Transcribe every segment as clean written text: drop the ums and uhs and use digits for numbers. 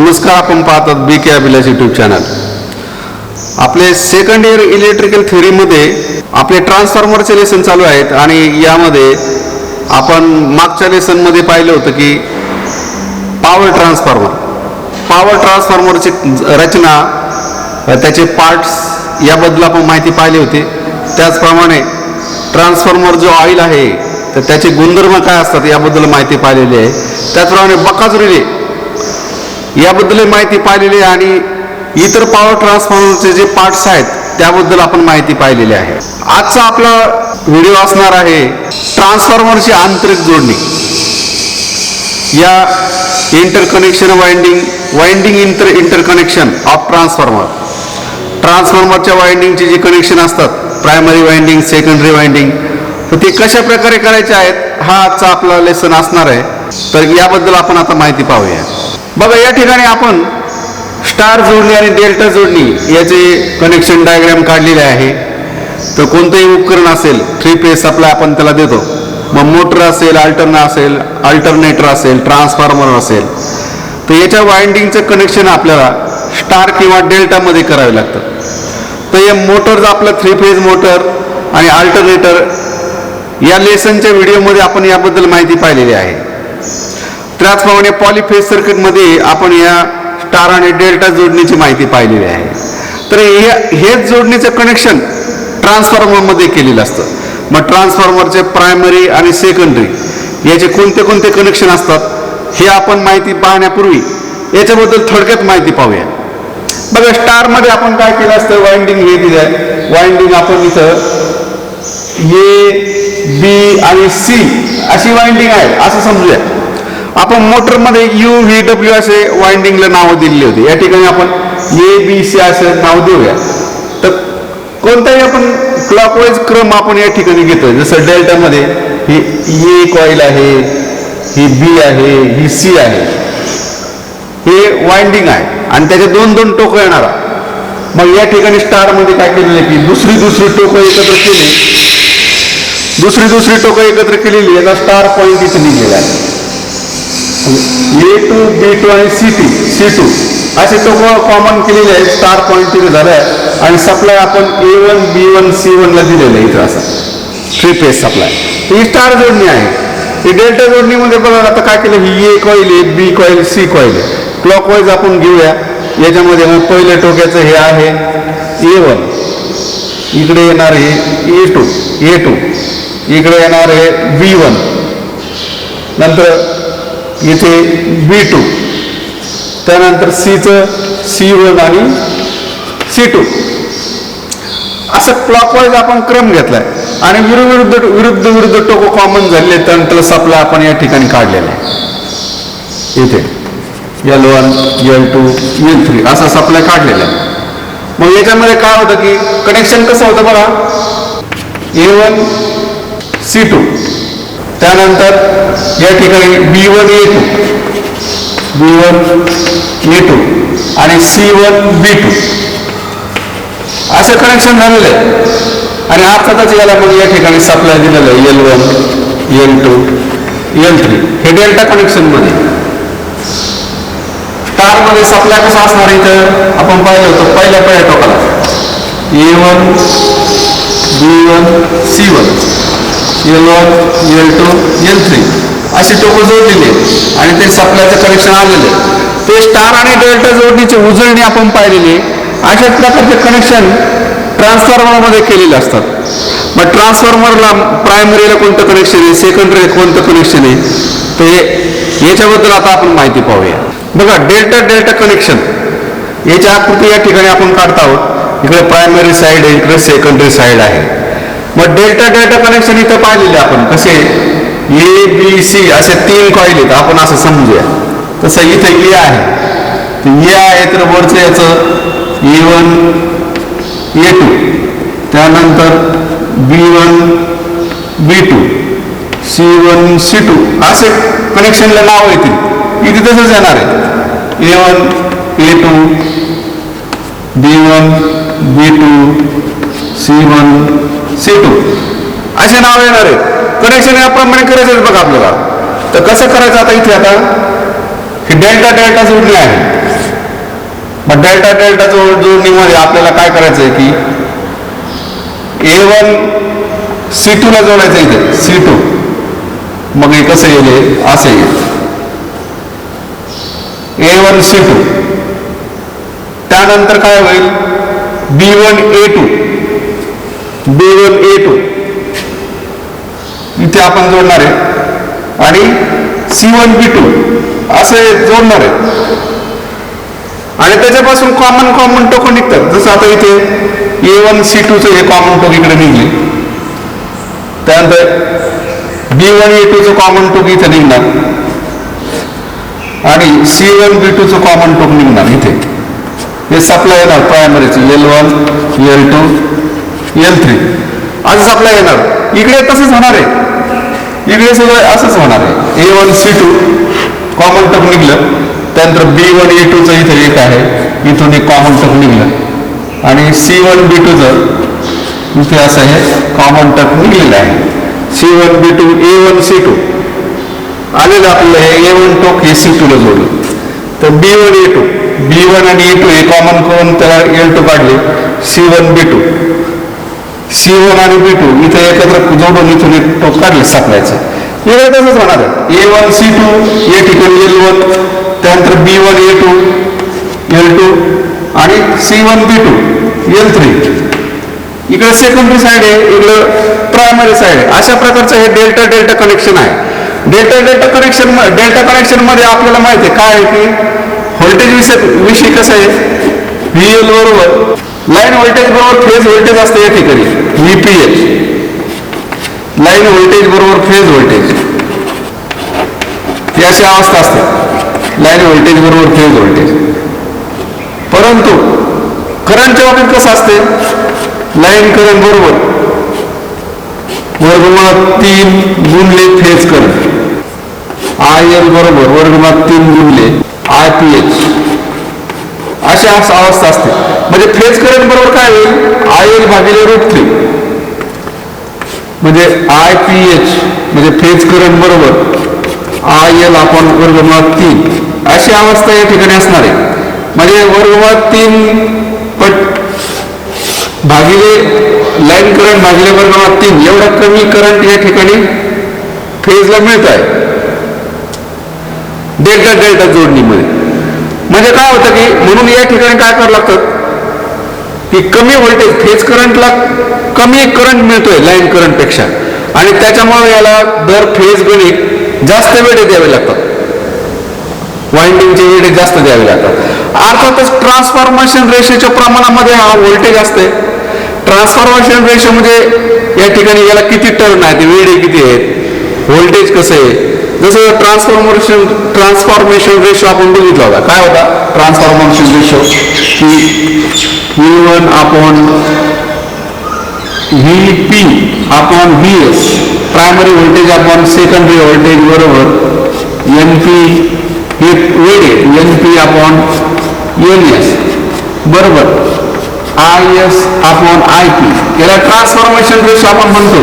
नमस्कार, आपण पाहतात BK अभिलाष यूट्यूब चॅनल. आपले सेकंड इयर इलेक्ट्रिकल थेअरीमध्ये आपले ट्रान्सफॉर्मरचे लेसन चालू आहेत आणि यामध्ये आपण मागच्या लेसनमध्ये पाहिलं होतं की पॉवर ट्रान्सफॉर्मरची रचना, त्याचे पार्ट्स याबद्दल आपण माहिती पाहिली होती. त्याचप्रमाणे ट्रान्सफॉर्मर जो ऑइल आहे तर त्याचे गुणधर्म काय असतात याबद्दल माहिती पाहिलेली आहे. त्याचप्रमाणे बकाज रिले याबद्दल माहिती पाहिलेली आहे आणि इतर पॉवर ट्रान्सफॉर्मरचे जे पार्ट्स आहेत त्याबद्दल आपण माहिती पाहिलेली आहे. आजचा आपला व्हिडिओ असणार आहे ट्रान्सफॉर्मरची आंतरिक जोडणी. या इंटरकनेक्शन वाइंडिंग इंटरकनेक्शन ऑफ ट्रान्सफॉर्मरच्या वाइंडिंगचे जे कनेक्शन असतात, प्रायमरी वाइंडिंग, सेकंडरी वाइंडिंग, तर ते कशा प्रकारे करायचे आहेत हा आजचा आपला लेसन असणार आहे. तर याबद्दल आपण आता माहिती पाहूया. बघा, या ठिकाणी आपण स्टार जोडणी आणि डेल्टा जोडणी याचे कनेक्शन डायग्राम काढलेले आहे. तर कोणतंही उपकरण असेल, 3 फेज सप्लाय आपण त्याला देतो. मग मोटर असेल, अल्टरनेटर असेल, ट्रान्सफॉर्मर असेल, तर याच्या वाइंडिंगचं कनेक्शन आपल्याला स्टार किंवा डेल्टामध्ये करावे लागतं. तर हे मोटरचं आपलं 3 फेज मोटर आणि अल्टरनेटर या लेसनच्या व्हिडिओमध्ये आपण याबद्दल माहिती पाहिलेली आहे. त्याचप्रमाणे पॉलीफेज सर्किटमध्ये आपण या स्टार आणि डेल्टा जोडणीची माहिती पाहिलेली आहे. तर हेच जोडणीचं कनेक्शन ट्रान्सफॉर्मरमध्ये केलेलं असतं. मग ट्रान्सफॉर्मरचे प्रायमरी आणि सेकंडरी याचे कोणते कोणते कनेक्शन असतात हे आपण माहिती पाहण्यापूर्वी याच्याबद्दल थोडक्यात माहिती पाहूया. बघा, स्टारमध्ये आपण काय केलं असतं, वाइंडिंग हे दिलं आहे. वाइंडिंग आपण इथं A, B आणि C अशी वाइंडिंग आहे असं समजूया. आपण मोटरमध्ये UVW असे वाइंडिंगला नावं दिलेली होती. या ठिकाणी आपण ABC असं नाव देऊया. तर कोणताही आपण क्लॉकवाईज क्रम आपण या ठिकाणी घेतोय. जसं डेल्टामध्ये ही A कॉईल आहे, ही B आहे, ही C आहे. हे वाइंडिंग आहे आणि त्याचे दोन टोकं येणारा. मग या ठिकाणी स्टारमध्ये काय केलेलं आहे की दुसरी टोकं एकत्र केलेली याचा स्टार पॉईंट इथे लिहिलेला आहे. A2, B2 आणि C2 असे टोकं कॉमन केलेले आहेत. स्टार पॉईंट तिथे झालं आहे आणि सप्लाय आपण A1, B1, C1 ला दिलेलं आहे इथं असं 3 फेज सप्लाय. ही स्टार जोडणी आहे. ही डेल्टा जोडणीमध्ये बघा आता काय केलं, ही A कॉईल आहे, B कॉईल, C कॉईल आहे. क्लॉकवाईज आपण घेऊया. याच्यामध्ये मग पहिल्या टोक्याचं हे आहे A1, इकडे येणार आहे A2, इकडे येणार आहे B1, नंतर इथे B2, त्यानंतर C1 आणि C2 असं क्लॉकवाईज आपण क्रम घेतलाय आणि विरुद्ध टोको कॉमन झालेले. त्यानंतर सप्लाय आपण या ठिकाणी काढलेला आहे. इथे L1, L2, L3 असा सप्लाय काढलेला आहे. मग याच्यामध्ये काय होतं की कनेक्शन कसं होतं बघा, A1, C2, त्यानंतर या ठिकाणी B1, A2 आणि C1, B2 असं कनेक्शन झालेलं आहे. आणि अर्थातच याला मग या ठिकाणी सप्लाय दिलेलं आहे L1, L2, L3 हे डेल्टा कनेक्शन मध्ये. स्टारमध्ये सप्लाय कसा असणार इथं आपण पाहिलं होतं पहिल्या टोकाला A1, B1, C1, L1, L2, L3 अशी टोकं जोडलेली आणि ते सप्लायचं कनेक्शन आलेलं आहे. ते स्टार आणि डेल्टा जोडणीची उजळणी आपण पाहिलेली. अशाच प्रकारचे कनेक्शन ट्रान्सफॉर्मरमध्ये केलेले असतात. मग ट्रान्सफॉर्मरला प्रायमरीला कोणतं कनेक्शन आहे, सेकंडरीला कोणतं कनेक्शन आहे, ते याच्याबद्दल आता आपण माहिती पाहूया. बघा, डेल्टा कनेक्शन याची आकृती या ठिकाणी आपण काढत आहोत. इकडे प्रायमरी साईड आहे, इकडे सेकंडरी साईड आहे. मग डेल्टा कनेक्शन इथं पाहिलेले आपण कसे ABC असे 3 कॉईल आहेत आपण असं समजूया. तसं इथे A आहे, तर वरचं याचं A1, A2, त्यानंतर B1, B2, C1, C2 असे कनेक्शनला नाव येतील. इथे तसंच येणार आहे A1, A2, B1, B2, C1, C2 असे नाव येणार आहे. कनेक्शन याप्रमाणे करायचं बघा आपल्याला. तर कसं करायचं आता इथे, आता ही डेल्टा जोडणी आहे. मग डेल्टा डेल्टा जोडणीमध्ये आपल्याला काय करायचं आहे की A1 C2 ला जोडायचं इथे C2, मग हे कसं येईल असं येईल A1 C2. त्यानंतर काय होईल B1 A2 इथे आपण जोडणार आहे आणि C1 B2 असे जोडणार आहे आणि त्याच्यापासून कॉमन टोकं निघतात. जसं आता इथे A1 C2 चं हे कॉमन टोक इकडे निघले, त्यानंतर B1 A2 चं कॉमन टोक इथे निघणार आणि C1 B2 चं कॉमन टोक निघणार इथे. हे सप्लाय येणार प्रायमरीचे L1 L2 L3 असं सप्लाय येणार. इकडे तसंच होणार आहे, इकडे सगळं असंच होणार आहे. A1 C2 कॉमन टोक निघलं, त्यानंतर B1 A2 चं इथे एक आहे, इथून एक कॉमन टोक निघलं आणि C1 B2 चं इथे असं हे कॉमन टोक निघलेलं आहे. C1 B2 A1 C2 आलेलं आपल्याला हे A1 टोक हे C2 ला जोडलं. तर B1 A2 B1 आणि A2 हे कॉमन करून त्याला L2 काढले, C1 B2 C1 आणि B2 इथे एकत्र जोडून इथून एक टोक काढले सप्लायचं. हे तसंच होणार आहे. A1 C2 या ठिकाणी L1, त्यानंतर B1 A2 L2 आणि C1 B2 L3. इकडे सेकंडरी साईड आहे, इकडे प्रायमरी साईड आहे. अशा प्रकारचं हे डेल्टा डेल्टा कनेक्शन आहे. डेल्टा कनेक्शन मध्ये आपल्याला माहिती आहे काय आहे की व्होल्टेज विषयी कसं आहे, VL बरोबर लाईन व्होल्टेज बरोबर फेज व्होल्टेज असते या ठिकाणी VPH. लाईन व्होल्टेज बरोबर फेज व्होल्टेज ही अशी अवस्था असते, लाईन व्होल्टेज बरोबर फेज व्होल्टेज. परंतु करंटच्या बाबतीत कसं असते, लाईन करंट बरोबर वर्गमुळात 3 गुणले फेज करंट, IL बरोबर वर्गमुळात 3 गुणले IPH अशी अवस्था असते. म्हणजे फेज करंट बरोबर काय होईल IL भागिले √3 म्हणजे IPH म्हणजे फेज करंट बरोबर IL आपण वर्गमुळात 3 अशी अवस्था या ठिकाणी असणार आहे. म्हणजे वर्गमुळात 3 पट भागिले लाईन करंट भागिले वर्गमुळात 3 एवढा कमी करंट या ठिकाणी फेजला मिळत आहे डेल्टा डेल्टा जोडणीमध्ये. म्हणजे काय होतं की म्हणून या ठिकाणी काय करावं लागतं की कमी व्होल्टेज फेज करंटला कमी करंट मिळतोय लाईन करंट पेक्षा आणि त्याच्यामुळे याला दर फेज गणित जास्त वेळे द्यावे लागतात, वाइंडिंगचे वेळे जास्त द्यावे लागतात. अर्थातच ट्रान्सफॉर्मेशन रेशोच्या प्रमाणामध्ये हा व्होल्टेज असते. ट्रान्सफॉर्मेशन रेशो म्हणजे या ठिकाणी याला किती टर्न आहेत, वेळे किती आहेत, व्होल्टेज कसं आहे. जसं ट्रान्सफॉर्मेशन रेशो आपण बघितला होता. काय होता ट्रान्सफॉर्मेशन रेशो की V1 upon VP upon VS, primary voltage upon secondary voltage बरोबर NP हे वेळे NP अपॉन NS बरोबर IS अपॉन IP. याला ट्रान्सफॉर्मेशन रेशो आपण म्हणतो.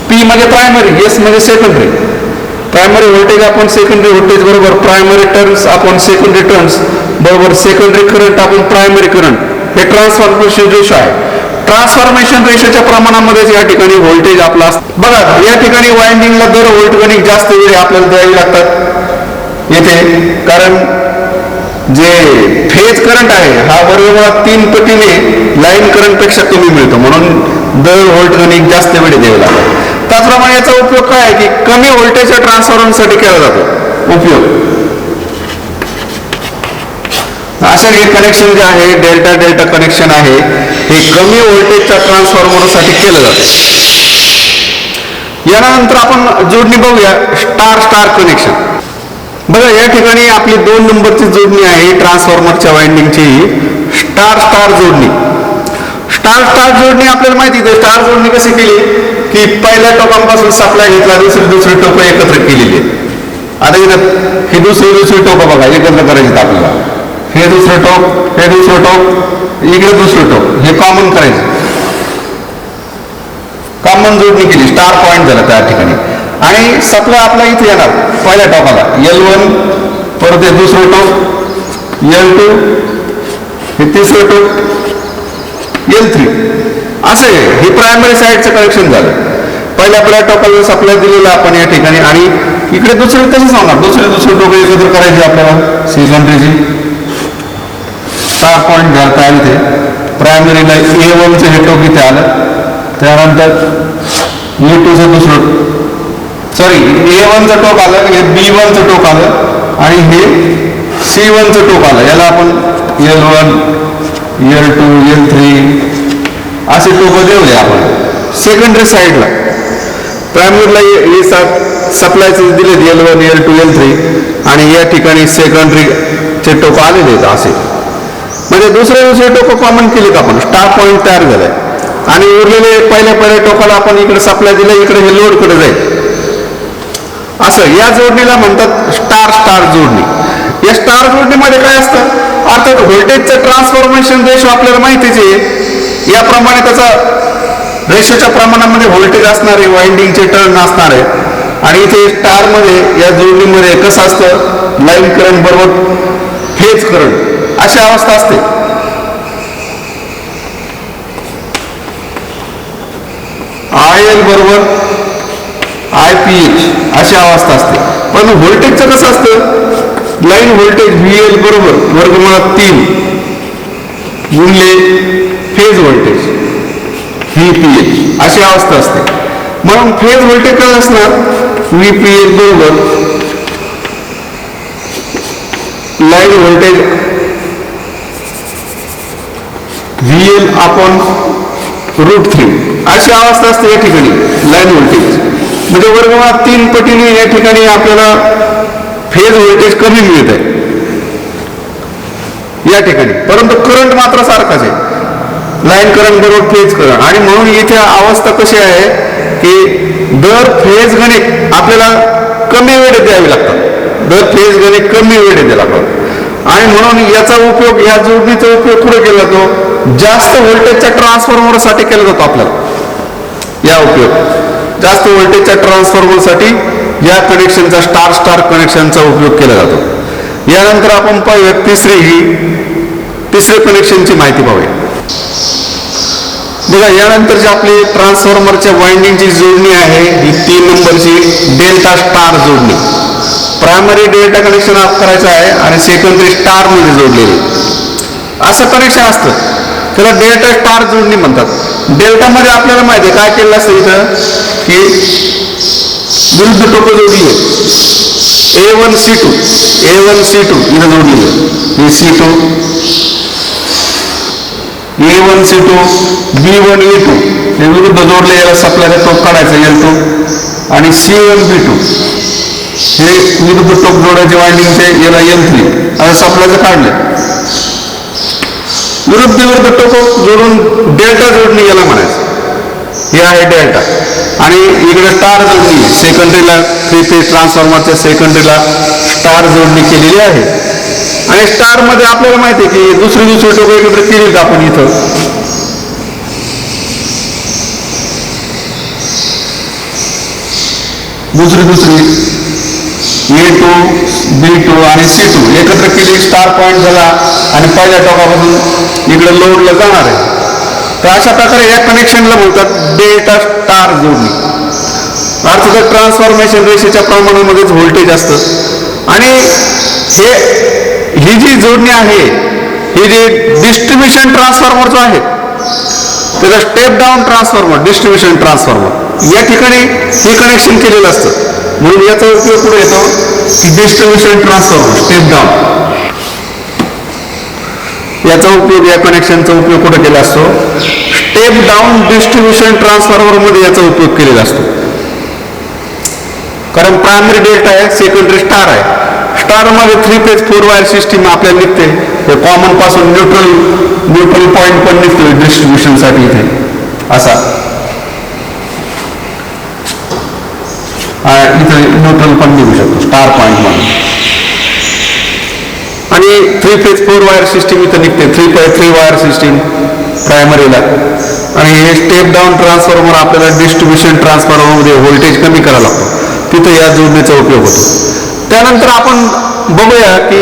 P म्हणजे प्रायमरी, S म्हणजे secondary. Primary voltage upon secondary voltage बरोबर primary turns upon secondary turns बरोबर secondary current upon primary current. हे ट्रान्सफॉर्मेशन रेशो आहे. ट्रान्सफॉर्मेशन रेशोच्या प्रमाणामध्ये या ठिकाणी व्होल्टेज आपला असतं. बघा या ठिकाणी वाइंडिंगला दर व्होल्ट गणित जास्त वेळ आपल्याला द्यावी लागतात येथे, कारण जे फेज करंट आहे हा वर्गमुळात 3 पटीने लाईन करंट पेक्षा कमी मिळतो, म्हणून दर व्होल्ट गणित जास्त वेळ द्यावे लागतात. त्याचप्रमाणे याचा उपयोग काय आहे की कमी व्होल्टेजच्या ट्रान्सफॉर्मरसाठी केला जातो उपयोग. अशा हे कनेक्शन जे आहे डेल्टा डेल्टा कनेक्शन आहे हे कमी व्होल्टेजच्या ट्रान्सफॉर्मरसाठी केलं जातं. यानंतर आपण जोडणी बघूया स्टार स्टार कनेक्शन. बघा या ठिकाणी आपली 2 नंबरची जोडणी आहे ट्रान्सफॉर्मरच्या वाइंडिंगची स्टार स्टार जोडणी. स्टार स्टार जोडणी आपल्याला माहिती आहे. स्टार जोडणी कशी केली की पहिल्या टोकांपासून सप्लाय घेतला, दुसरी टोकं एकत्र केलेली आहे. आता इथं हे दुसरी टोकं बघा एकत्र करायची आपल्याला. हे दुसरं टोक, हे दुसरं टोक, इकडे दुसरं टोक, हे कॉमन करायचं. कॉमन जोडणी केली, स्टार पॉइंट झाला त्या ठिकाणी. आणि सप्लाय आपला इथे येणार पहिल्या टोकाला L1, परत हे दुसरं टोक L2, हे तिसरं टोक L3. असं आहे, हे प्रायमरी साईडचं कनेक्शन झालं. पहिल्या टोकाला सप्लाय दिलेला आपण या ठिकाणी, आणि इकडे दुसरे तसंच होणार, दुसरे टोक एकत्र करायचे आपल्याला सेकंडरीची. स्टार पॉईंट घालता आले ते प्रायमरीला A1चं हे टोक इथे आलं, त्यानंतर A2चं दुसरं, सॉरी A1चं टोक आलं, हे B1चं टोक आलं, आणि हे C1चं टोक आलं. याला आपण L1, L2, L3 असे टोकं देऊया आपण सेकंडरी साईडला. प्रायमरीला हे सप्लायचे दिले L1, L2, L3, आणि या ठिकाणी सेकंडरीचे टोकं आलेले आहेत असे. म्हणजे दुसरे टोकं कॉमन केलेत आपण, स्टार पॉईंट तयार झालाय. आणि उरलेले पहिल्या टोकाला आपण इकडे सप्लाय दिलं, इकडे हे लोडकडे जाईल. असं या जोडणीला म्हणतात स्टार स्टार जोडणी. या स्टार जोडणीमध्ये काय असतं, अर्थात व्होल्टेजचं ट्रान्सफॉर्मेशन रेशो आपल्याला माहितीच आहे. याप्रमाणे त्याचा रेशोच्या प्रमाणामध्ये व्होल्टेज असणारे, वाइंडिंगचे टर्न असणारे. आणि इथे स्टारमध्ये या जोडणीमध्ये कसं असतं, लाईन करंट बरोबर फेज करंट अशी अवस्था असते. IL बरोबर IPH अशी अवस्था असते. पण व्होल्टेजचं कसं असतं, लाईन व्होल्टेज VL बरोबर वर्गमुळात 3 गुणिले फेज व्होल्टेज VPH अशी अवस्था असते. म्हणून फेज व्होल्टेज काय असणार, VPH बरोबर लाईन व्होल्टेज VL अपॉन √3 अशी अवस्था असते या ठिकाणी लाईन व्होल्टेज. म्हणजे वर्गमुळात 3 पटीने या ठिकाणी आपल्याला फेज व्होल्टेज कमी मिळत आहे या ठिकाणी. परंतु करंट मात्र सारखाच आहे, लाईन करंट बरोबर फेज करंट. आणि म्हणून इथे अवस्था कशी आहे की दर फेज गणित आपल्याला कमी वेळेत द्यावे लागतात, दर फेज गणित कमी वेळेत द्यावे लागतात. आणि म्हणून याचा उपयोग, या जोडणीचा उपयोग कुठे केला जातो, जास्त व्होल्टेजच्या ट्रान्सफॉर्मरसाठी केला जातो आपल्याला. या उपयोग जास्त व्होल्टेजच्या ट्रान्सफॉर्मरसाठी या कनेक्शनचा, स्टार स्टार कनेक्शनचा उपयोग केला जातो. यानंतर आपण पाहूया तिसरे कनेक्शनची माहिती पाहूया. बघा, यानंतरची आपली ट्रान्सफॉर्मरच्या वाइंडिंगची जोडणी आहे ही 3 नंबरची डेल्टा स्टार जोडणी. प्रायमरी डेल्टा कनेक्शन करायचं आहे आणि सेकंडरी स्टार मध्ये जोडलेले असं कनेक्शन असतं, त्याला डेल्टा स्टार जोडणी म्हणतात. डेल्टा मध्ये आपल्याला माहिती आहे काय केलेलं असतं इथं की विरुद्ध टोकं जोडली आहे. A1 C2 इथं जोडलेली आहे, हे C2, A1 C2, B1 A2 हे विरुद्ध जोडले, याला सप्लायचा टोक काढायचा L2, आणि C1 B2 हे विरुद्ध टोक जोडायचे वाइंडिंगचे, याला L3 असं सप्लायचं काढलं. विरुद्ध टोक जोडून डेल्टा जोडणी याला म्हणायचं. हे आहे डेल्टा. आणि इकडे स्टार जोडणी, सेकंडरीला 3 फेज ट्रान्सफॉर्मरच्या सेकंडरीला स्टार जोडणी केलेली आहे. आणि स्टार मध्ये आपल्याला माहिती आहे की दुसरी टोकं एकत्र केली का आपण इथं, दुसरी A2, B2 आणि C2 एकत्र केली, स्टार पॉईंट झाला आणि पहिल्या टोकापासून इकडे लोडला जाणार आहे. तर अशा प्रकारे या कनेक्शनला म्हणतात डेल्टा स्टार जोडणी. अर्थात ट्रान्सफॉर्मेशन रेषेच्या प्रमाणामध्येच व्होल्टेज असतं. आणि ही जी जोडणी आहे, ही जे डिस्ट्रीब्युशन ट्रान्सफॉर्मरचं आहे त्याचा step down transformer, distribution transformer या ठिकाणी हे कनेक्शन केलेलं असतं. म्हणून याचा उपयोग कुठे येतो की डिस्ट्रीब्युशन ट्रान्सफॉर्मर स्टेप डाऊन, याचा उपयोग, या कनेक्शनचा उपयोग कुठे केला असतो, स्टेप डाऊन डिस्ट्रीब्युशन ट्रान्सफॉर्मर मध्ये याचा उपयोग केलेला असतो. कारण प्रायमरी डेल्टा आहे, सेकंडरी स्टार आहे. स्टार मध्ये 3 फेज 4 वायर सिस्टीम आपल्याला निघते. हे कॉमन पासून न्यूट्रल पॉईंट पण निघतो डिस्ट्रीब्युशन साठी इथे असा, इथे न्यूट्रल पण निघू शकतो स्टार पॉईंट मध्ये. आणि 3 फेज 4 वायर सिस्टीम इथं निघते, 3 वायर सिस्टीम प्रायमरीला. आणि हे स्टेप डाऊन ट्रान्सफॉर्मर आपल्याला डिस्ट्रीब्युशन ट्रान्सफॉर्मरमध्ये व्होल्टेज कमी करायला लागतो, तिथं या जोडणीचा उपयोग होतो. त्यानंतर आपण बघूया की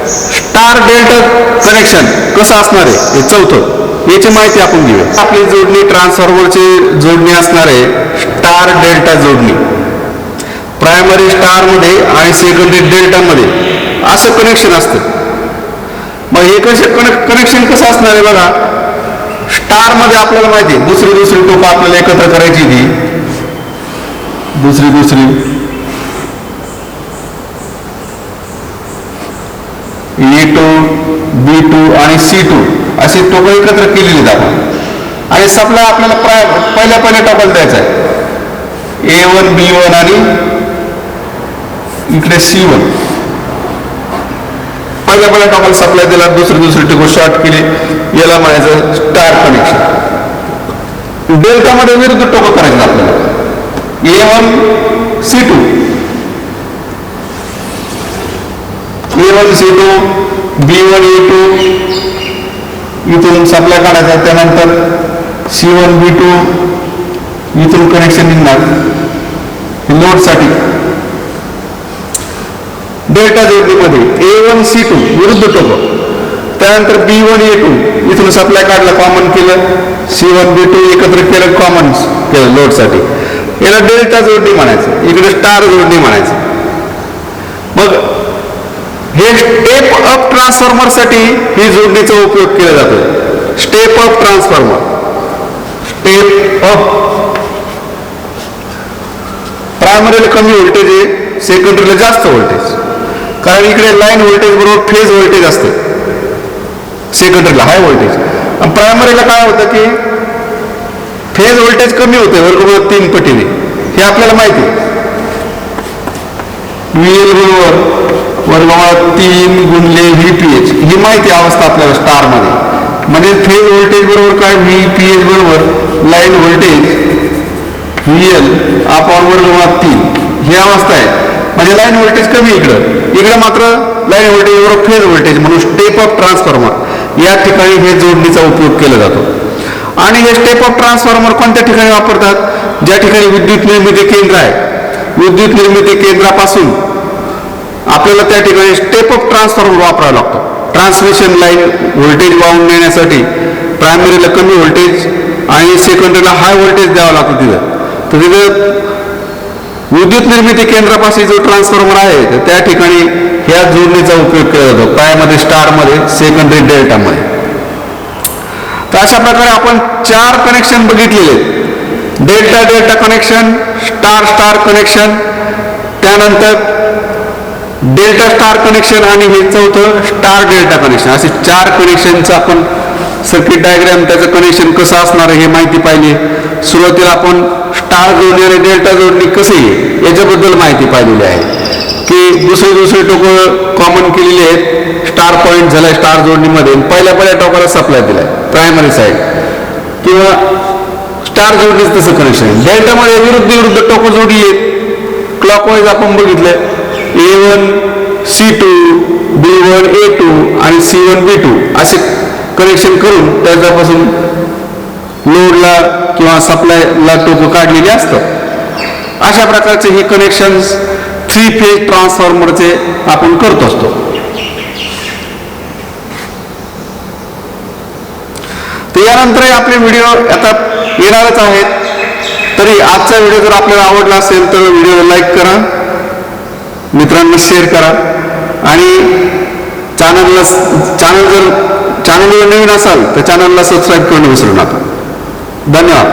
स्टार डेल्टा कनेक्शन कसं असणार आहे हे चौथं, याची माहिती आपण घेऊया. आपली जोडणी ट्रान्सफॉर्मरची जोडणी असणार आहे स्टार डेल्टा जोडणी. प्रायमरी स्टार मध्ये आणि सेकंडरी डेल्टा मध्ये असं कनेक्शन असतं. मग हे कनेक्शन कसं असणार आहे बघा. स्टार मध्ये आपल्याला माहिती आहे दुसरी टोकं आपल्याला एकत्र करायची ती दुसरी A2, B2 आणि C2 अशी टोकं एकत्र केलेली आपण. आणि सप्लाय आपल्याला पहिल्या टोकाला द्यायचा आहे A1, B1 आणि इकडे C1. पहिल्या टोकाला सप्लाय दिला, दुसरी टोकं शॉर्ट केली, याला म्हणायचं स्टार कनेक्शन. डेल्टा मध्ये विरुद्ध टोकं करायचं आपल्याला A1, C2, A1, C2, B1, A2 इथून सप्लाय काढायचा. त्यानंतर C1, B2 इथून कनेक्शन निघणार लोडसाठी. डेल्टा जोडणीमध्ये A1, C2 विरुद्ध टोकं, त्यानंतर B1, A2 इथून सप्लाय काढला, कॉमन केलं, C1, B2 एकत्र केलं, कॉमन केलं लोडसाठी. याला डेल्टा जोडणी म्हणायचं, इकडे स्टार जोडणी म्हणायचं. मग हे स्टेप अप ट्रान्सफॉर्मर साठी ही जोडणीचा उपयोग केला जातो. Step up transformer, step up. प्रायमरीला कमी व्होल्टेज आहे, सेकंडरीला जास्त व्होल्टेज, कारण इकडे लाईन व्होल्टेज बरोबर फेज व्होल्टेज असते. सेकंडरीला हाय व्होल्टेज आणि प्रायमरीला काय होतं की फेज व्होल्टेज कमी होते वर्गमूळ 3 पटीने. हे आपल्याला माहिती आहे. VL बरोबर वर्गमूळ 3 गुणिले VPH ही माहिती अवस्था आपल्याला स्टार मध्ये. म्हणजे फेज व्होल्टेज बरोबर काय VPH बरोबर लाईन व्होल्टेज VL अपॉन वर्गमूळ 3 ही अवस्था आहे. म्हणजे लाईन व्होल्टेज कमी, इकडे मात्र लाईन व्होल्टेज बरोबर फेज व्होल्टेज, म्हणून स्टेप अप ट्रान्सफॉर्मर या ठिकाणी हे जोडणीचा उपयोग केला जातो. आणि हे स्टेप अप ट्रान्सफॉर्मर कोणत्या ठिकाणी वापरतात, ज्या ठिकाणी विद्युत निर्मिती केंद्र आहे. विद्युत निर्मिती केंद्रापासून आपल्याला त्या ठिकाणी स्टेप अप ट्रान्सफॉर्मर वापरावा लागतो. ट्रान्समिशन लाईन व्होल्टेज वाहून नेण्यासाठी प्रायमरीला कमी व्होल्टेज आणि सेकंडरीला हाय व्होल्टेज द्यावं लागतं तिथं. तर तिथं विद्युत निर्मिती केंद्रापाशी जो ट्रान्सफॉर्मर आहे तर त्या ठिकाणी ह्या जोडणीचा उपयोग केला जातो, प्रायमरी स्टारमध्ये, सेकंडरी डेल्टामध्ये. तर अशा प्रकारे आपण 4 कनेक्शन बघितलेले. Delta delta connection, star star connection, त्यानंतर डेल्टा स्टार कनेक्शन आणि हे चौथं स्टार डेल्टा कनेक्शन. असे 4 कनेक्शनचं आपण सर्किट डायग्राम, त्याचं कनेक्शन कसं असणार हे माहिती पाहिली. सुरुवातीला आपण स्टार जोडणी आणि डेल्टा जोडणी कसे आहे याच्याबद्दल माहिती पाहिलेली आहे की दुसरे टोकं कॉमन केलेले आहेत. स्टार पॉईंट झालाय स्टार जोडणीमध्ये, पहिल्या टोकाला सप्लाय दिलाय प्रायमरी साईड, किंवा स्टार जोडणीच तसं कनेक्शन आहे. डेल्टामध्ये विरुद्ध टोकं जोडली आहेत. क्लॉकवाईज आपण बघितलं A1, C2, B1, A2 आणि C1, B2 असे कनेक्शन करून त्याच्यापासून लोडला किंवा सप्लायला टोकं काढलेली असतात. अशा प्रकारचे हे कनेक्शन 3 फेज ट्रान्सफॉर्मरचे आपण करत असतो. तर यानंतर आपले व्हिडिओ आता येणारच आहेत. तरी आजचा व्हिडिओ जर आपल्याला आवडला असेल तर व्हिडिओला लाईक करा, मित्रांना शेअर करा आणि चॅनलवर नवीन असाल तर चॅनलला सबस्क्राईब करणं विसरू नका. धन्यवाद.